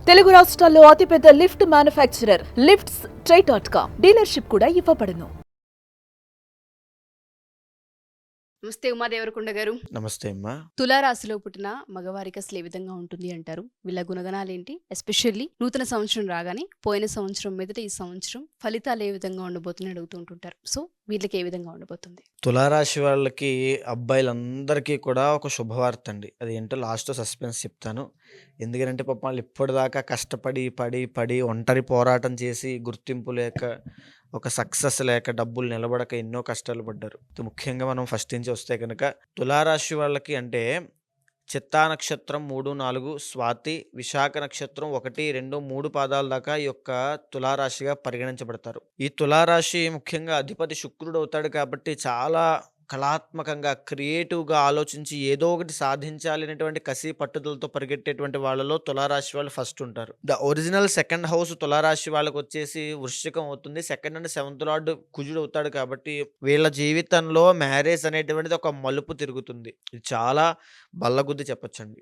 తెలుగు రాష్ట్రాల్లో అతిపెద్ద lift manufacturer lifts ట్రై.com dealership కూడా ఇవ్వబడును. నమస్తే ఉమాదేవరకొండ గారు. నమస్తే అమ్మా. తులారాశిలో పుట్టిన మగవారికి అసలు ఏ విధంగా ఉంటుంది అంటారు? వీళ్ళ గుణగణాలు ఏంటి? ఎస్పెషల్లీ నూతన సంవత్సరం రాగానే పోయిన సంవత్సరం మీదట ఈ సంవత్సరం ఫలితాలు ఏ విధంగా ఉండబోతున్నాయి అడుగుతూ ఉంటుంటారు. సో వీళ్ళకి ఏ విధంగా ఉండబోతుంది? తులారాశి వాళ్ళకి అబ్బాయిలందరికీ కూడా ఒక శుభవార్త అండి. అది ఏంటో లాస్ట్ సస్పెన్స్ చెప్తాను. ఎందుకంటే పాపం వాళ్ళు ఇప్పటిదాకా కష్టపడి పడి పడి ఒంటరి పోరాటం చేసి గుర్తింపు లేక ఒక సక్సెస్ లేక డబ్బులు నిలబడక ఎన్నో కష్టాలు పడ్డారు. ముఖ్యంగా మనం ఫస్ట్ నుంచి వస్తే కనుక తులారాశి వాళ్ళకి అంటే చిత్తా నక్షత్రం 3, 4, స్వాతి, విశాఖ నక్షత్రం 1, 2, 3 పాదాల దాకా ఈ యొక్క తులారాశిగా పరిగణించబడతారు. ఈ తులారాశి ముఖ్యంగా అధిపతి శుక్రుడు అవుతాడు కాబట్టి చాలా కళాత్మకంగా క్రియేటివ్గా ఆలోచించి ఏదో ఒకటి సాధించాలి అనేటువంటి కసి పట్టుదలతో పరిగెట్టేటువంటి వాళ్ళలో తులారాశి వాళ్ళు ఫస్ట్ ఉంటారు. ద ఒరిజినల్ సెకండ్ హౌస్ తులారాశి వాళ్ళకి వచ్చేసి వృశ్చికం అవుతుంది. సెకండ్ అండ్ సెవెంత్ లార్డ్ కుజుడు అవుతాడు కాబట్టి వీళ్ళ జీవితంలో మ్యారేజ్ అనేటువంటిది ఒక మలుపు తిరుగుతుంది. ఇది చాలా బల్లగుద్ది చెప్పొచ్చండి.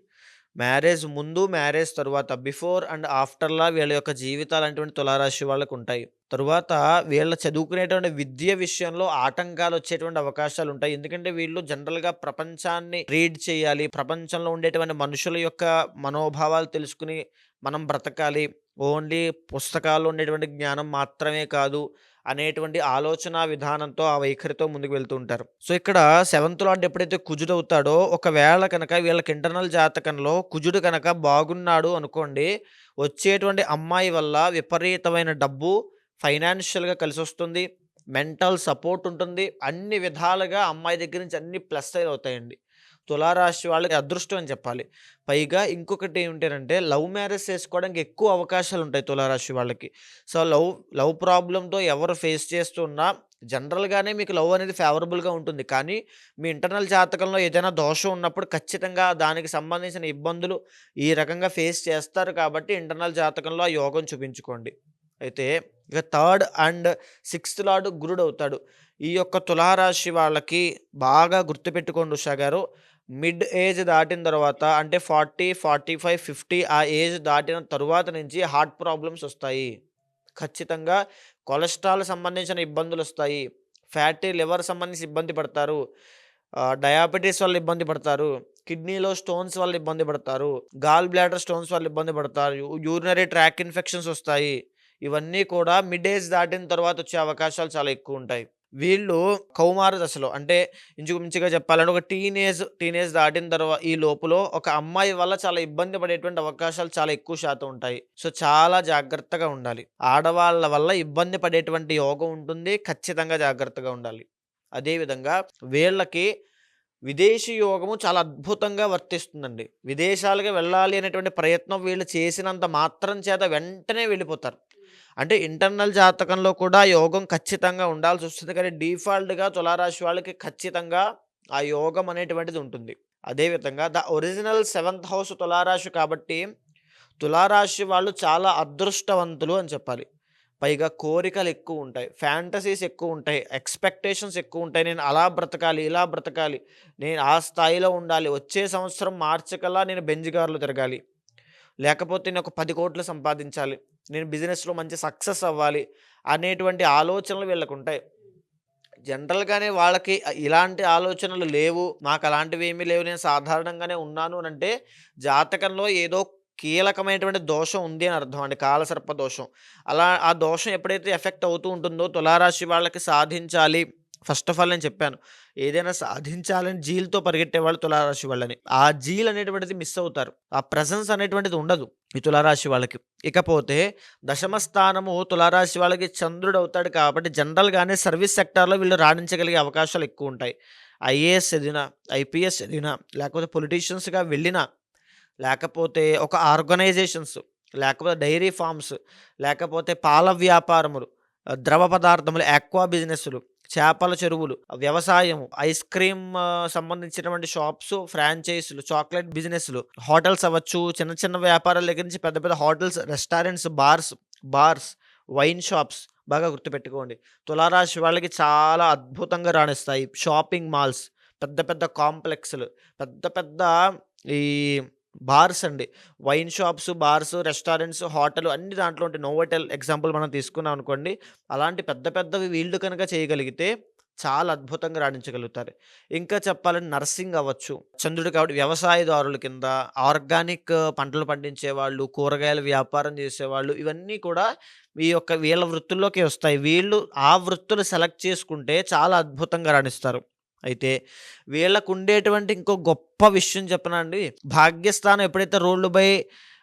మ్యారేజ్ ముందు, మ్యారేజ్ తరువాత, బిఫోర్ అండ్ ఆఫ్టర్లా వీళ్ళ యొక్క జీవితాలు అనేటువంటి తులారాశి వాళ్ళకు ఉంటాయి. తరువాత వీళ్ళ చదువుకునేటువంటి విద్య విషయంలో ఆటంకాలు వచ్చేటువంటి అవకాశాలు ఉంటాయి. ఎందుకంటే వీళ్ళు జనరల్గా ప్రపంచాన్ని రీడ్ చేయాలి, ప్రపంచంలో ఉండేటువంటి మనుషుల యొక్క మనోభావాలు తెలుసుకుని మనం బ్రతకాలి, ఓన్లీ పుస్తకాల్లో ఉండేటువంటి జ్ఞానం మాత్రమే కాదు అనేటువంటి ఆలోచన విధానంతో ఆ వైఖరితో ముందుకు వెళ్తూ ఉంటారు. సో ఇక్కడ సెవెంత్ లార్డ్ ఎప్పుడైతే కుజుడు అవుతాడో ఒకవేళ కనుక వీళ్ళకి ఇంటర్నల్ జాతకంలో కుజుడు కనుక బాగున్నాడు అనుకోండి, వచ్చేటువంటి అమ్మాయి వల్ల విపరీతమైన డబ్బు ఫైనాన్షియల్గా కలిసి వస్తుంది, మెంటల్ సపోర్ట్ ఉంటుంది, అన్ని విధాలుగా అమ్మాయి దగ్గర నుంచి అన్ని ప్లస్ అవుతాయండి. తులారాశి వాళ్ళకి అదృష్టం అని చెప్పాలి. పైగా ఇంకొకటి ఏమిటంటే లవ్ మ్యారేజ్ చేసుకోవడానికి ఎక్కువ అవకాశాలు ఉంటాయి తులారాశి వాళ్ళకి. సో లవ్ ప్రాబ్లంతో ఎవరు ఫేస్ చేస్తున్నా జనరల్గానే మీకు లవ్ అనేది ఫేవరబుల్గా ఉంటుంది. కానీ మీ ఇంటర్నల్ జాతకంలో ఏదైనా దోషం ఉన్నప్పుడు ఖచ్చితంగా దానికి సంబంధించిన ఇబ్బందులు ఈ రకంగా ఫేస్ చేస్తారు. కాబట్టి ఇంటర్నల్ జాతకంలో ఆ యోగం చూపించుకోండి. అయితే ఇక థర్డ్ అండ్ సిక్స్త్ లార్డ్ గురుడు అవుతాడు. ఈ యొక్క తులారాశి వాళ్ళకి బాగా గుర్తుపెట్టుకోండి ఉషా గారు, మిడ్ ఏజ్ దాటిన తర్వాత అంటే 40, 45, 50 ఆ ఏజ్ దాటిన తరువాత నుంచి హార్ట్ ప్రాబ్లమ్స్ వస్తాయి. ఖచ్చితంగా కొలెస్ట్రాల్ సంబంధించిన ఇబ్బందులు వస్తాయి, ఫ్యాటీ లివర్ సంబంధించి ఇబ్బంది పడతారు, డయాబెటీస్ వల్ల ఇబ్బంది పడతారు, కిడ్నీలో స్టోన్స్ వల్ల ఇబ్బంది పడతారు, గాల్ బ్లాడర్ స్టోన్స్ వల్ల ఇబ్బంది పడతారు, యూరినరీ ట్రాక్ ఇన్ఫెక్షన్స్ వస్తాయి. ఇవన్నీ కూడా మిడ్ ఏజ్ దాటిన తర్వాత వచ్చే అవకాశాలు చాలా ఎక్కువ ఉంటాయి. వీళ్ళు కౌమార దశలో అంటే ఇంచుమించుగా చెప్పాలంటే ఒక టీనేజ్ దాటిన తర్వాత ఈ లోపులో ఒక అమ్మాయి వల్ల చాలా ఇబ్బంది పడేటువంటి అవకాశాలు చాలా ఎక్కువ శాతం ఉంటాయి. సో చాలా జాగ్రత్తగా ఉండాలి. ఆడవాళ్ళ వల్ల ఇబ్బంది పడేటువంటి యోగం ఉంటుంది, ఖచ్చితంగా జాగ్రత్తగా ఉండాలి. అదేవిధంగా వీళ్ళకి విదేశీ యోగము చాలా అద్భుతంగా వర్తిస్తుందండి. విదేశాలకు వెళ్ళాలి అనేటువంటి ప్రయత్నం వీళ్ళు చేసినంత మాత్రం చేత వెంటనే వెళ్ళిపోతారు. అంటే ఇంటర్నల్ జాతకంలో కూడా యోగం ఖచ్చితంగా ఉండాల్సి వస్తుంది. కానీ డిఫాల్ట్గా తులారాశి వాళ్ళకి ఖచ్చితంగా ఆ యోగం అనేటువంటిది ఉంటుంది. అదేవిధంగా ద ఒరిజినల్ సెవెంత్ హౌస్ తులారాశి కాబట్టి తులారాశి వాళ్ళు చాలా అదృష్టవంతులు అని చెప్పాలి. పైగా కోరికలు ఎక్కువ ఉంటాయి, ఫ్యాంటసీస్ ఎక్కువ ఉంటాయి, ఎక్స్పెక్టేషన్స్ ఎక్కువ ఉంటాయి. నేను అలా బ్రతకాలి, ఇలా బ్రతకాలి, నేను ఆ స్థాయిలో ఉండాలి, వచ్చే సంవత్సరం మార్చి కల్లా నేను బెంజ్ కార్లు తిరగాలి, లేకపోతే నేను ఒక 10 కోట్లు సంపాదించాలి, నేను బిజినెస్లో మంచి సక్సెస్ అవ్వాలి అనేటువంటి ఆలోచనలు వీళ్ళకు ఉంటాయి. జనరల్గానే వాళ్ళకి ఇలాంటి ఆలోచనలు లేవు, నాకు అలాంటివి ఏమీ లేవు, నేను సాధారణంగానే ఉన్నాను అని అంటే జాతకంలో ఏదో కీలకమైనటువంటి దోషం ఉంది అని అర్థం అండి, కాలసర్ప దోషం. అలా ఆ దోషం ఎప్పుడైతే ఎఫెక్ట్ అవుతూ ఉంటుందో తులారాశి వాళ్ళకి సాధించాలి, ఫస్ట్ ఆఫ్ ఆల్ నేను చెప్పాను ఏదైనా సాధించాలని జీల్తో పరిగెట్టేవాళ్ళు తులారాశి వాళ్ళని, ఆ జీల్ అనేటువంటిది మిస్ అవుతారు, ఆ ప్రెజెన్స్ అనేటువంటిది ఉండదు ఈ తులారాశి వాళ్ళకి. ఇకపోతే దశమ స్థానము తులారాశి వాళ్ళకి చంద్రుడు అవుతాడు కాబట్టి జనరల్గానే సర్వీస్ సెక్టార్లో వీళ్ళు రాణించగలిగే అవకాశాలు ఎక్కువ ఉంటాయి. ఐఏఎస్ చదివినా, ఐపీఎస్ చదివినా, లేకపోతే పొలిటీషియన్స్గా వెళ్ళినా, లేకపోతే ఒక ఆర్గనైజేషన్స్, లేకపోతే డైరీ ఫార్మ్స్, లేకపోతే పాల వ్యాపారములు, ద్రవ పదార్థములు, ఆక్వా బిజినెస్లు, చేపల చెరువులు, వ్యవసాయం, ఐస్ క్రీమ్ సంబంధించినటువంటి షాప్స్, ఫ్రాంచైజీలు, చాక్లెట్ బిజినెస్లు, హోటల్స్ అవ్వచ్చు, చిన్న చిన్న వ్యాపారాల దగ్గర నుంచి పెద్ద పెద్ద hotels, restaurants, bars, wine shops. బాగా గుర్తుపెట్టుకోండి, తులారాశి వాళ్ళకి చాలా అద్భుతంగా రాణిస్తాయి. షాపింగ్ మాల్స్, పెద్ద పెద్ద కాంప్లెక్స్లు, పెద్ద పెద్ద ఈ బార్స్ అండి. Wine shops, bars, restaurants, hotel అన్ని దాంట్లో ఉంటాయి. నోవోటెల్ ఎగ్జాంపుల్ మనం తీసుకున్నాం అనుకోండి. అలాంటి పెద్ద పెద్దవి వీళ్ళు కనుక చేయగలిగితే చాలా అద్భుతంగా రాణించగలుగుతారు. ఇంకా చెప్పాలంటే నర్సింగ్ అవ్వచ్చు. చంద్రుడు కాబట్టి వ్యవసాయదారుల కింద ఆర్గానిక్ పంటలు పండించేవాళ్ళు, కూరగాయల వ్యాపారం చేసేవాళ్ళు ఇవన్నీ కూడా వీళ్ళ వృత్తుల్లోకే వస్తాయి. వీళ్ళు ఆ వృత్తులు సెలెక్ట్ చేసుకుంటే చాలా అద్భుతంగా రాణిస్తారు. అయితే వీళ్ళకుండేటువంటి ఇంకో గొప్ప విషయం చెప్పనా అండి? భాగ్యస్థానం ఎప్పుడైతే రూల్డ్ బై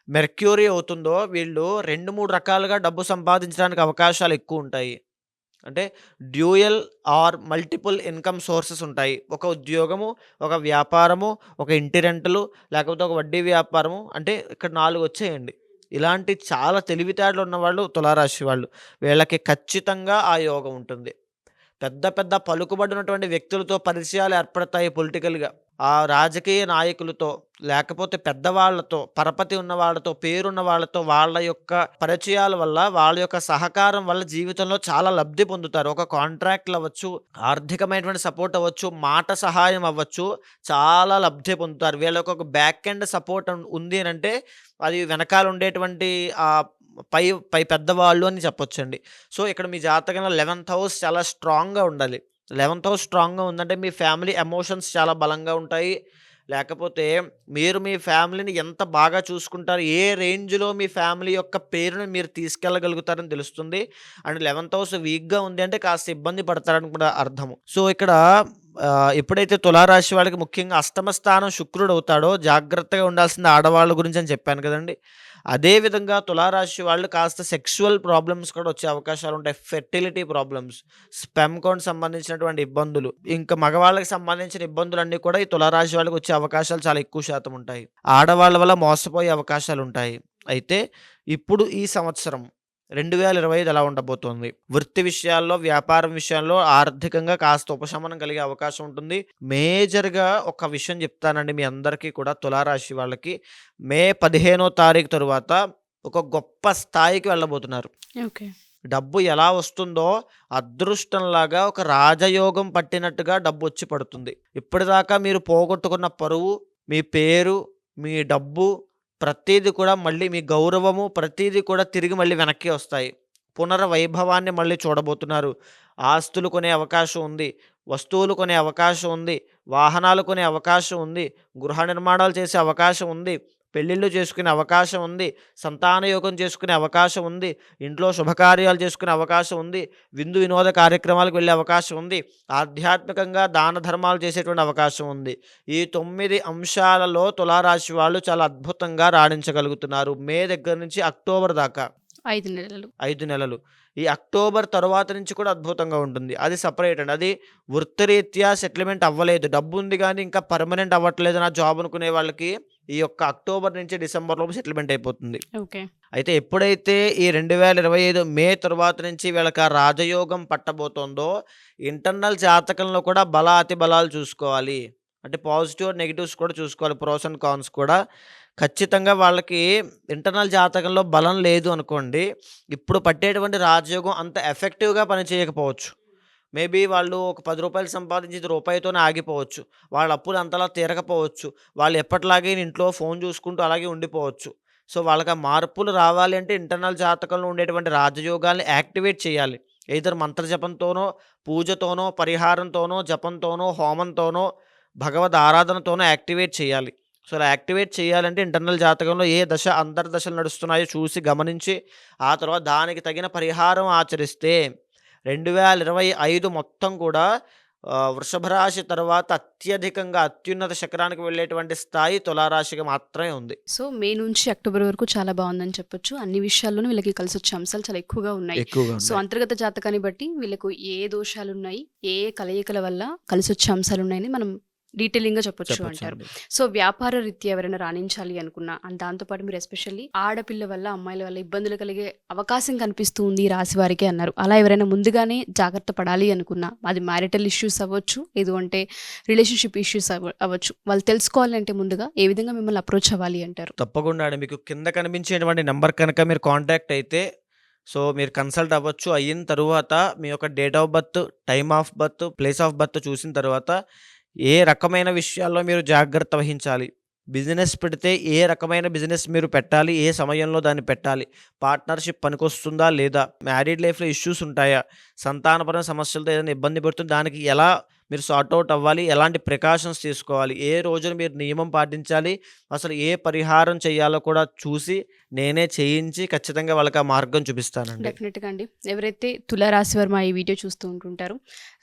మెర్క్యూరీ అవుతుందో వీళ్ళు 2, 3 రకాలుగా డబ్బు సంపాదించడానికి అవకాశాలు ఎక్కువుంటాయి. అంటే dual or multiple income sources ఉంటాయి. ఒక ఉద్యోగము, ఒక వ్యాపారము, ఒక ఇంటి రెంటలు, లేకపోతే ఒక వడ్డీ వ్యాపారము అంటే ఇక్కడ 4 వచ్చాయండి. ఇలాంటి చాలా తెలివితేటలు ఉన్నవాళ్ళు తులారాశి వాళ్ళు. వీళ్ళకి ఖచ్చితంగా ఆ యోగం ఉంటుంది. పెద్ద పెద్ద పలుకుబడినటువంటి వ్యక్తులతో పరిచయాలు ఏర్పడతాయి పొలిటికల్‌గా. ఆ రాజకీయ నాయకులతో, లేకపోతే పెద్దవాళ్ళతో, పరపతి ఉన్న వాళ్ళతో, పేరున్న వాళ్ళతో వాళ్ళ యొక్క పరిచయాల వల్ల, వాళ్ళ యొక్క సహకారం వల్ల జీవితంలో చాలా లబ్ధి పొందుతారు. ఒక కాంట్రాక్ట్‌లు అవ్వచ్చు, ఆర్థికమైనటువంటి సపోర్ట్ అవ్వచ్చు, మాట సహాయం అవ్వచ్చు, చాలా లబ్ధి పొందుతారు. వీళ్ళకి ఒక బ్యాక్ ఎండ్ సపోర్ట్ ఉంది అనంటే అది వెనకాల ఉండేటువంటి పై పై పెద్దవాళ్ళు అని చెప్పొచ్చండి. సో, ఇక్కడ మీ జాతకంలో 11th హౌస్ చాలా స్ట్రాంగ్‌గా ఉండాలి. 11th హౌస్ స్ట్రాంగ్‌గా ఉందంటే మీ ఫ్యామిలీ ఎమోషన్స్ చాలా బలంగా ఉంటాయి. లేకపోతే మీరు మీ ఫ్యామిలీని ఎంత బాగా చూసుకుంటారు, ఏ రేంజ్‌లో మీ ఫ్యామిలీ యొక్క పేరుని మీరు తీసుకెళ్ళగలుగుతారని తెలుస్తుంది. అండ్ 11th హౌస్ వీక్‌గా ఉంది అంటే కాస్త ఇబ్బంది పడతారని కూడా అర్థము. సో, ఇక్కడ ఎప్పుడైతే తులారాశి వాళ్ళకి ముఖ్యంగా అష్టమ స్థానం శుక్రుడు అవుతాడో జాగ్రత్తగా ఉండాల్సింది ఆడవాళ్ళ గురించి అని చెప్పాను కదండీ! అదే విధంగా తులారాశి వాళ్ళు కాస్త సెక్సువల్ ప్రాబ్లమ్స్ కూడా వచ్చే అవకాశాలుంటాయి. ఫెర్టిలిటీ ప్రాబ్లమ్స్, స్పెర్మ్ కౌంట్ సంబంధించినటువంటి ఇబ్బందులు, ఇంకా మగవాళ్ళకి సంబంధించిన ఇబ్బందులన్నీ కూడా ఈ తులారాశి వాళ్ళకి వచ్చే అవకాశాలు చాలా ఎక్కువ శాతం ఉంటాయి. ఆడవాళ్ళ వల్ల మోసపోయే అవకాశాలుంటాయి. అయితే ఇప్పుడు ఈ సంవత్సరం 2025 ఎలా ఉండబోతోంది? వృత్తి విషయాల్లో, వ్యాపారం విషయాల్లో ఆర్థికంగా కాస్త ఉపశమనం కలిగే అవకాశం ఉంటుంది. మేజర్‌గా ఒక విషయం చెప్తానండి మీ అందరికీ కూడా తులారాశి వాళ్ళకి. మే 15వ తారీఖు తరువాత ఒక గొప్ప స్థాయికి వెళ్ళబోతున్నారు. ఓకే. డబ్బు ఎలా వస్తుందో అదృష్టంలాగా ఒక రాజయోగం పట్టినట్టుగా డబ్బొచ్చి పడుతుంది. ఇప్పటిదాకా మీరు పోగొట్టుకున్న పరువు, మీ పేరు, మీ డబ్బు ప్రతీది కూడా మళ్ళీ మీ గౌరవము ప్రతీది కూడా తిరిగి మళ్ళీ వెనక్కి వస్తాయి. పునర్వైభవాన్ని మళ్ళీ చూడబోతున్నారు. ఆస్తులు కొనే అవకాశం ఉంది. వస్తువులు కొనే అవకాశం ఉంది. వాహనాలు కొనే అవకాశం ఉంది. గృహ నిర్మాణాలు చేసే అవకాశం ఉంది. పెళ్ళిళ్ళు చేసుకునే అవకాశం ఉంది. సంతానయోగం చేసుకునే అవకాశం ఉంది. ఇంట్లో శుభకార్యాలు చేసుకునే అవకాశం ఉంది. విందు వినోద కార్యక్రమాలకు వెళ్ళే అవకాశం ఉంది. ఆధ్యాత్మికంగా దాన ధర్మాలు చేసేటువంటి అవకాశం ఉంది. ఈ 9 అంశాలలో తులారాశి వాళ్ళు చాలా అద్భుతంగా రాణించగలుగుతున్నారు. మే దగ్గర నుంచి అక్టోబర్ దాకా 5 నెలలు. 5 నెలలు. ఈ అక్టోబర్ తరువాత నుంచి కూడా అద్భుతంగా ఉంటుంది. అది సెపరేట్ అండి. అది వృత్తిరీత్యా సెటిల్మెంట్ అవ్వలేదు. డబ్బు ఉంది కానీ ఇంకా పర్మనెంట్ అవ్వట్లేదు నా జాబ్ అనుకునే వాళ్ళకి ఈ యొక్క అక్టోబర్ నుంచి డిసెంబర్ లోపు సెటిల్మెంట్ అయిపోతుంది. ఓకే. అయితే ఎప్పుడైతే ఈ 2025 మే తరువాత నుంచి వీళ్ళకి ఆ రాజయోగం పట్టబోతోందో ఇంటర్నల్ జాతకంలో కూడా అతి బలాలు చూసుకోవాలి. అంటే పాజిటివ్, నెగెటివ్స్ కూడా చూసుకోవాలి. ప్రోస్ అండ్ కాన్స్ కూడా. ఖచ్చితంగా వాళ్ళకి ఇంటర్నల్ జాతకంలో బలం లేదు అనుకోండి, ఇప్పుడు పట్టేటువంటి రాజయోగం అంత ఎఫెక్టివ్‌గా పనిచేయకపోవచ్చు. మేబీ వాళ్ళు ఒక రూ. 10 సంపాదించేది రూపాయితోనే ఆగిపోవచ్చు. వాళ్ళ అప్పులు అంతలా తీరకపోవచ్చు. వాళ్ళు ఎప్పటిలాగే ఇంట్లో ఫోన్ చూసుకుంటూ అలాగే ఉండిపోవచ్చు. సో, వాళ్ళకి ఆ మార్పులు రావాలి అంటే ఇంటర్నల్ జాతకంలో ఉండేటువంటి రాజయోగాల్ని యాక్టివేట్ చేయాలి. ఎయిదర్ మంత్ర జపంతోనో, పూజతోనో, పరిహారంతోనో, జపంతోనో, హోమంతోనో, భగవద్ ఆరాధనతోనో యాక్టివేట్ చేయాలి. సో, అలా యాక్టివేట్ చేయాలంటే ఇంటర్నల్ జాతకంలో ఏ దశ అంతర్దశలు నడుస్తున్నాయో చూసి గమనించి ఆ తర్వాత దానికి తగిన పరిహారం ఆచరిస్తే 2025 మొత్తం కూడా వృషభ రాశి తర్వాత అత్యధికంగా అత్యున్నత శిఖరానికి వెళ్ళేటువంటి స్థాయి తులారాశికి మాత్రమే ఉంది. సో, మే నుంచి అక్టోబర్ వరకు చాలా బాగుందని చెప్పొచ్చు. అన్ని విషయాల్లోనూ వీళ్ళకి కలిసొచ్చే అంశాలు చాలా ఎక్కువగా ఉన్నాయి. సో, అంతర్గత జాతకాన్ని బట్టి వీళ్ళకు ఏ దోషాలున్నాయి, ఏ కలయికల వల్ల కలిసొచ్చే అంశాలున్నాయని మనం డీటెయిలింగ్‌గా చెప్పొచ్చు అంటారు. సో, వ్యాపార రీత్యా ఎవరైనా రాణించాలి అనుకున్నా అండ్ దాంతోపాటు మీరు ఎస్పెషల్లీ ఆడపిల్ల వల్ల, అమ్మాయిల వల్ల ఇబ్బందులు కలిగే అవకాశం కనిపిస్తూ ఉంది ఈ రాశి వారికి అన్నారు. అలా ఎవరైనా ముందుగానే జాగ్రత్త పడాలి అనుకున్నా అది మ్యారిటల్ ఇష్యూస్ అవ్వచ్చు, లేదు అంటే రిలేషన్‌షిప్ ఇష్యూస్ అవ్వచ్చు. వాళ్ళు తెలుసుకోవాలంటే ముందుగా ఏ విధంగా మిమ్మల్ని అప్రోచ్ అవ్వాలి అంటారు? తప్పకుండా అండి. మీకు కింద కనిపించేటువంటి నంబర్ కనుక మీరు కాంటాక్ట్ అయితే సో, మీరు కన్సల్ట్ అవ్వచ్చు. అయిన తరువాత మీ యొక్క date of birth, time of birth, place of birth చూసిన తర్వాత ఏ రకమైన విషయాల్లో మీరు జాగ్రత్త వహించాలి, బిజినెస్ పెడితే ఏ రకమైన బిజినెస్ మీరు పెట్టాలి, ఏ సమయంలో దాన్ని పెట్టాలి, పార్ట్నర్షిప్ పనికొస్తుందా లేదా, మ్యారీడ్ లైఫ్లో ఇష్యూస్ ఉంటాయా, సంతానపరమైన సమస్యలతో ఏదైనా ఇబ్బంది పడుతుంది, దానికి ఎలా మీరు సార్ట్ అవుట్ అవ్వాలి, ఎలాంటి ప్రికాషన్స్ తీసుకోవాలి, ఏ రోజున మీరు నియమం పాటించాలి, అసలు ఏ పరిహారం చేయాలో కూడా చూసి నేనే చేయించి ఖచ్చితంగా వాళ్ళకి ఆ మార్గం చూపిస్తానండి. డెఫినెట్గా అండి. ఎవరైతే తులారాశి వారు మా ఈ వీడియో చూస్తూ ఉంటుంటారో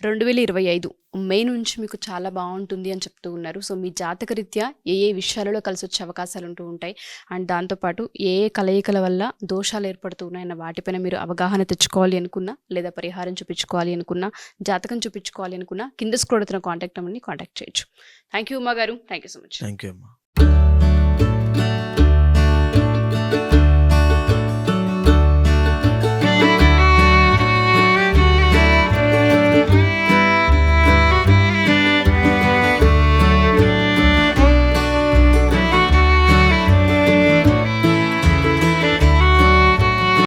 2025 మే నుంచి మీకు చాలా బాగుంటుంది అని చెప్తూ ఉన్నారు. సో మీ జాతక రీత్యా ఏ ఏ విషయాలలో కలిసి వచ్చే అవకాశాలు ఉంటూ ఉంటాయి, అండ్ దాంతోపాటు ఏ ఏ కలయికల వల్ల దోషాలు ఏర్పడుతూ ఉన్నాయన్న వాటిపైన మీరు అవగాహన తెచ్చుకోవాలి అనుకున్నా, లేదా పరిహారం చూపించుకోవాలి అనుకున్నా, జాతకం చూపించుకోవాలి అనుకున్నా, కింద స్క్రోల్ అవుతున్న కాంటాక్ట్ నెంబర్ని కాంటాక్ట్ చేయొచ్చు. థ్యాంక్ యూ ఉమా గారు, thank you so much. Thank you అమ్మా.